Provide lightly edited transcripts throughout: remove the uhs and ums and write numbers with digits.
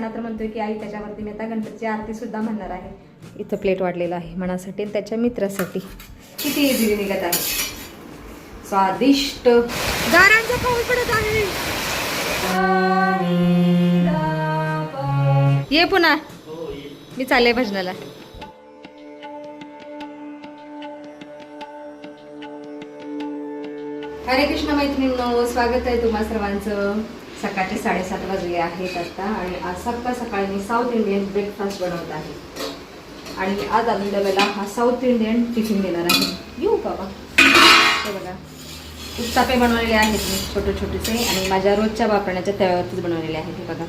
म्हणा तर म्हणतोय की आई त्याच्यावरती मी आता गणपतीची आरती सुद्धा म्हणणार आहे. इथं प्लेट वाढलेला आहे मनासाठी आणि त्याच्या मित्रासाठी. किती इझिली निघत आहे, स्वादिष्ट. गारांचा पाऊस पडत आहे. ये पुन्हा, मी चालले भजनाला. हरे कृष्ण मैत्रिणींनो, स्वागत आहे तुम्हा सर्वांचं. सकाळचे 7:30 वाजले आहेत आता आणि आज सकाळी मी साऊथ इंडियन ब्रेकफास्ट बनवत आहे आणि आज आम्ही डब्याला हा साऊथ इंडियन टिफिन देणार आहे. येऊ बाबा, हे बघा उत्तापे बनवलेले आहेत मी छोटे छोटेसे आणि माझ्या रोजच्या वापरण्याच्या तव्यावरतीच बनवलेले आहेत. हे बघा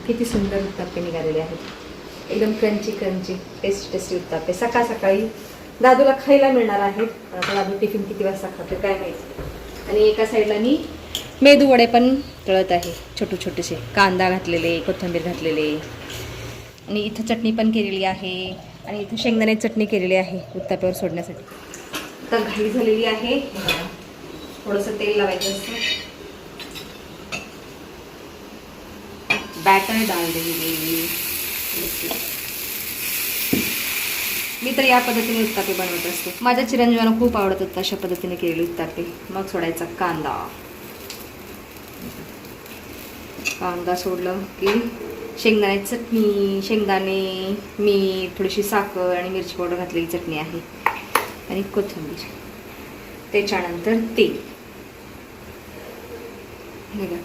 किती सुंदर उत्तापे निघालेले आहेत, एकदम क्रंची टेस्टी उत्तापे. सकाळी दादूला खायला मिळणार आहेत. आता दादू टिफिन किती वाजता खातो काय माहिती. आणि एका साईडला मी मेदू वडे पण तळत आहे, छोटेसे कांदा घातलेले, कोथिंबीर घातलेले. आणि इथं चटणी पण केलेली आहे आणि इथं शेंगदाण्याची चटणी केलेली आहे उत्ताप्यावर सोडण्यासाठी. आता घाई झालेली आहे, थोडंसं तेल लावायचं असतं. बॅटर डाल देंगे. मी तर या पद्धतीने उत्तापे बनवत असते. माझ्या चिरंजीवांना खूप आवडतात अशा पद्धतीने केलेले उत्तापे. मग सोडायचा कांदा सोडलं की शेंगदाण्याची चटणी, शेंगदाणे, मीठ, थोडीशी साखर आणि मिरची पावडर घातलेली चटणी आहे आणि कोथिंबीर. त्याच्यानंतर तेल. हे बघा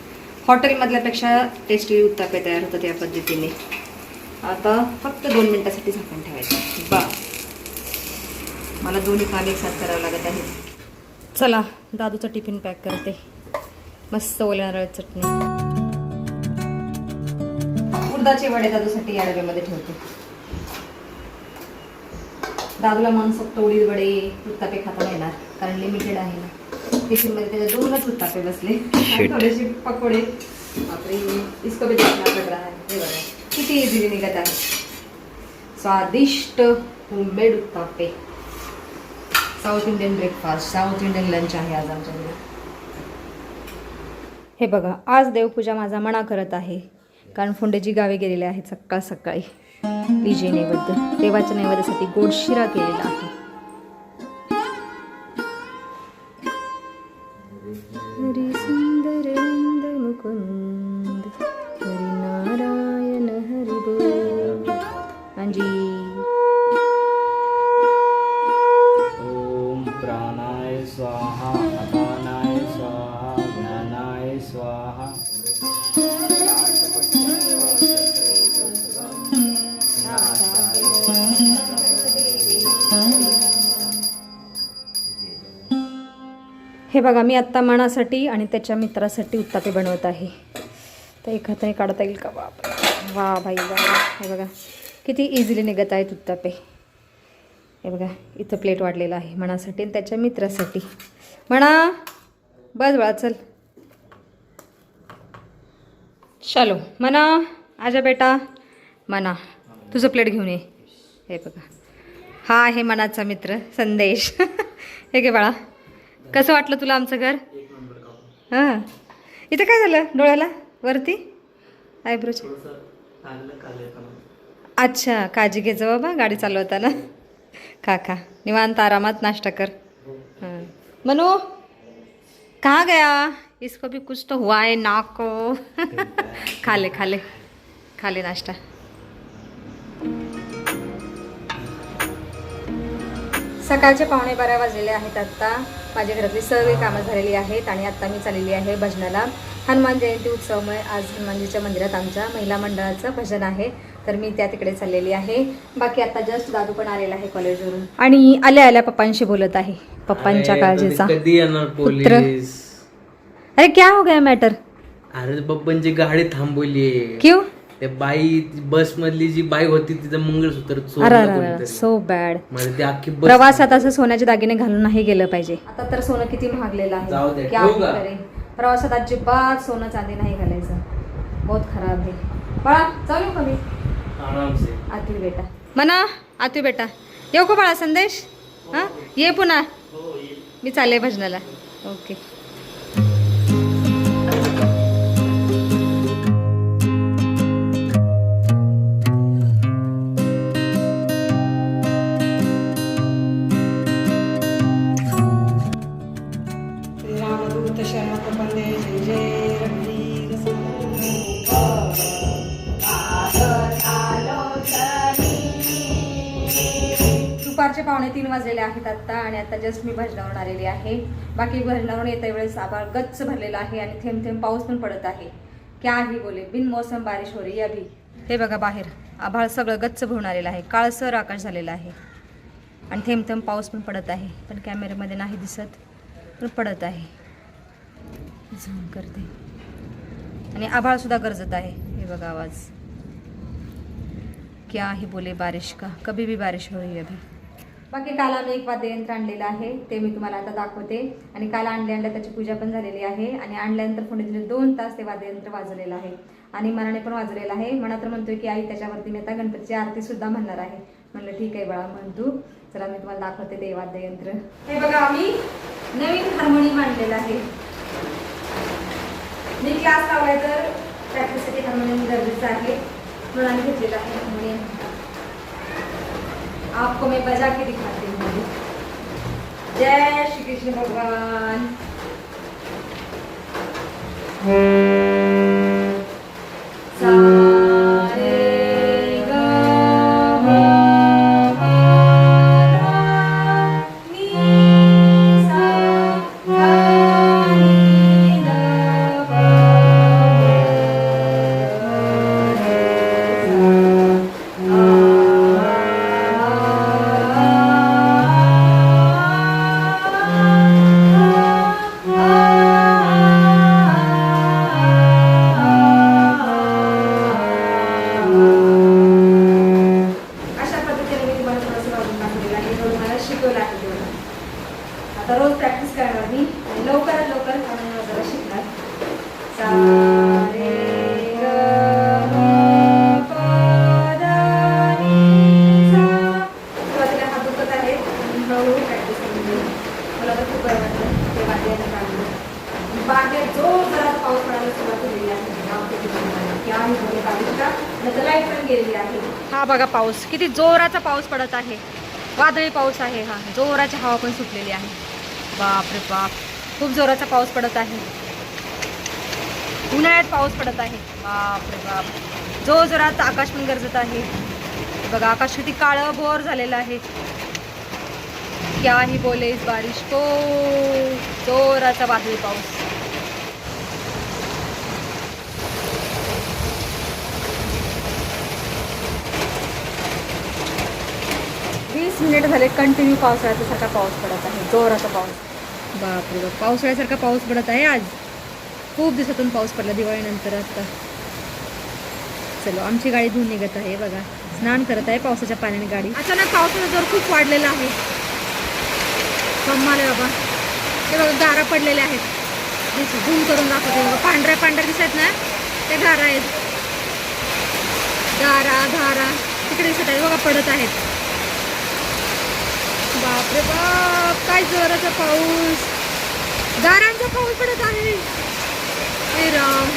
हॉटेलमधल्यापेक्षा टेस्टी उत्तापे तयार होतात या पद्धतीने. आता फक्त 2 मिनिटासाठी झाकण ठेवायचं. बस, मला दोन्ही काम एकसाथ करावं लागत आहे. चला दादूचा टिफिन पॅक करते. मस्त ओल्या नारळ चटणी. उडदाचे वडे दादूसाठी या डब्यामध्ये ठेवते. दादूला मनसोक्त उडीद वडे उत्तापे खाता येणार कारण लिमिटेड आहे ना. टिफिनमध्ये त्याच्या 2च उत्तापे बसले आणि थोडेसे पकोडे. बापरे, इसको भी देखना पड़ रहा है. हे बघा किती इझिली निघत आहे, स्वादिष्ट होममेड उत्तापे. South Indian breakfast, south Indian lunch आहे आज आमच्याकडे. हे बघा आज देवपूजा माझा मना करत आहे कारण फोंडेजी गावी गेलेले आहेत सकाळी. विजय नैवेद्य, देवाच्या नैवेद्यासाठी गोड शिरा केलेला आहे. हरी सुंदर नंद मुकुंद, हरी नारायण हरी बोल. हांजी. ओम प्राणाय स्वाहा, अपानाय स्वाहा, ज्ञानाय स्वाहा. हे बघा मी आत्ता मनासाठी आणि त्याच्या मित्रासाठी उत्तापे बनवत आहे. तर एका हाताने काढता येईल का? वा भाई वा. हे बघा किती इझिली निघत आहेत उत्तापे. हे बघा इथं प्लेट वाढलेला आहे मनासाठी आणि त्याच्या मित्रासाठी. म्हणा बस बळा चल. चलो मना आजा बेटा. मना तुझं प्लेट घेऊन ये. हे बघा हा आहे मनाचा मित्र संदेश. हे घे बाळा, कसं वाटलं तुला आमचं घर? हां इथं काय झालं डोळ्याला वरती आयब्रोच? अच्छा काळजी घे बाबा, गाडी चालवताना. खा निवांत आरामात नाश्ता कर. हां मनू कहाँ गया? इसको भी कुछ तो हुआ है नाक को. खा ले नाश्ता. सकाळचे 11:15 वाजलेले आहेत. आत्ता माझ्या घरातली सर्व कामं झालेली आहेत आणि आत्ता मी चाललेली आहे भजनाला. हनुमान जयंती उत्सवमुळे आज हनुमानजीच्या मंदिरात आमच्या महिला मंडळाचं भजन आहे, तर मी त्या तिकडे चाललेली आहे. बाकी आता जस्ट दादू पण आलेला आहे कॉलेजवरून आणि आल्या पप्पांशी बोलत आहे. पप्पांच्या काळजीचा पुत्र. अरे क्या हो गया मॅटर? अरे पप्पांची गाडी थांबवली. क्यों? ते बाई बस मधली जी बाई होती तिचं मंगळसूत्र चोरलं. So bad. म्हणजे ते अख्खी बस. प्रवासात असं सोन्याचे दागिने घालून नाही गेलं पाहिजे. आता तर सोनं किती महागलेलं जाऊ दे, आहे. क्या ठेवू का? करे, प्रवासात अजिबात सोनं चांदी नाही घालायचं, बहुत खराब आहे. बाळा चालू का मी? आराम से. आतू बेटा म्हणा, आतू बेटा येऊ का बाळा? संदेश हां ये पुन्हा, मी चालले भजनाला. ओके. दुपारचे 2:45 वाजलेले आहेत आत्ता आणि आता जस्ट मी भजनावरून आलेली आहे. बाकी भजनावरून येत्या वेळेस आभाळ गच्च भरलेला आहे आणि थेंब थेंब पाऊस पण पडत आहे. क्या ही बोले, बिन मौसम बारिश हो रही अभी. हे बघा बाहेर आभाळ सगळं गच्च भरून आलेलं आहे, काळसर आकाश झालेलं आहे आणि थेंब थेंब पाऊस पण पडत आहे. पण कॅमेऱ्यामध्ये नाही दिसत, पण पडत आहे. झूम करते आणि आभाळ सुद्धा गरजत आहे. हे बघा आवाज. क्या ही बोले बारिश का, कभी भी बारिश हो रही अभी. बाकी काल आम्ही एक वाद्ययंत्र आणलेलं आहे, ते मी तुम्हाला आता दाखवते. आणि काल आणल्या त्याची पूजा पण झालेली आहे आणि आणल्यानंतर पुढे 2 तास ते वाद्ययंत्र वाजवलेलं आहे आणि मनाने पण वाजवलेलं आहे. मना तर म्हणतोय की आई त्याच्यावरती मी आता गणपतीची आरती सुद्धा म्हणणार आहे. म्हणलं ठीक आहे बाळा, म्हण तू. चला मी तुम्हाला दाखवते ते वाद्ययंत्र. हे बघा आम्ही नवीन हार्मोनियम आणलेलं आहे. मी क्लास लावलाय तर प्रॅक्टिससाठी हार्मोनियम गरजेचं आहे, म्हणून आम्ही घेतलेलं आहे हार्मोनियम. आपको मैं बजा के दिखाती हूँ. जय श्री कृष्ण भगवान. सारे ग म प नी सा धा नी ध प आता रोज प्रॅक्टिस करणार मी आणि लवकरात लवकर हार्मोनियम वाजवायला शिकणार. सा रे ग म प ध नी सा. सुरुवातीला हात दुखत आहे आणि हळूहळू प्रॅक्टिस करून घेऊ. मला तर खूप बरं वाटलं ते वाद्यानं काढलं. बाहेर जो जरा पाऊस पडायला सुरुवात झालेली आहे. लाईट पण गेलेली आहे. हा बघा पाऊस, किती जोराचा पाऊस पडत आहे. वादळी पाऊस आहे हा, जोराची हवा पण सुटलेली आहे. बाप रे बाप, खूप जोराचा पाऊस पडत आहे. उन्हाळ्यात पाऊस पडत आहे. बाप रे बाप, जो जोरात आकाश पण गरजत आहे. बघा आकाश किती काळं बोर झालेलं आहे. क्या ही बोले इस बारिश को. जोराचा वादळी पाऊस. मिनिट झाले कंटिन्यू पावसाळ्यासारखा पाऊस पडत आहे, जोराचा पाऊस. बापरे बाप, पावसाळ्यासारखा पाऊस पडत आहे आज. खूप दिवसातून पाऊस पडला दिवाळीनंतर. आता चलो आमची गाडी धुवून निघत आहे. बघा स्नान करत आहे पावसाच्या पाण्याने गाडी. अचानक पावसाचा जोर खूप वाढलेला आहे. कमाल बाबा. हे बघा गारा पडलेल्या आहेत. झूम करून दाखवते बघा, पांढऱ्या पांढऱ्या दिसत ना, ते गारा आहेत. गारा धारा तिकडे दिसत आहे बघा, पडत आहेत. बापरे बाप, काय जोराचा पाऊस. गारांचा पाऊस पडत आहे. हे राम.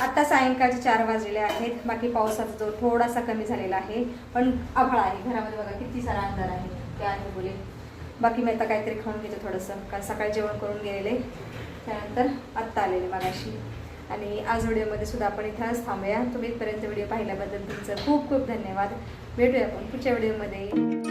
आता सायंकाळचे 4 वाजलेले आहेत. बाकी पावसाचा जोर थोडासा कमी झालेला आहे, पण आभाळ आहे. घरामध्ये बघा किती सारा अंधार आहे. काय आहे बोले. बाकी मी आता काहीतरी खाऊन घेते थोडंसं, कारण सकाळी जेवण करून गेलेले, त्यानंतर आत्ता आलेले मागाशी. आणि आज व्हिडिओमध्ये सुद्धा आपण इथंच थांबूया. तुम्ही इथपर्यंत व्हिडिओ पाहिल्याबद्दल तुमचं खूप खूप धन्यवाद. भेटूया आपण पुढच्या व्हिडिओमध्ये.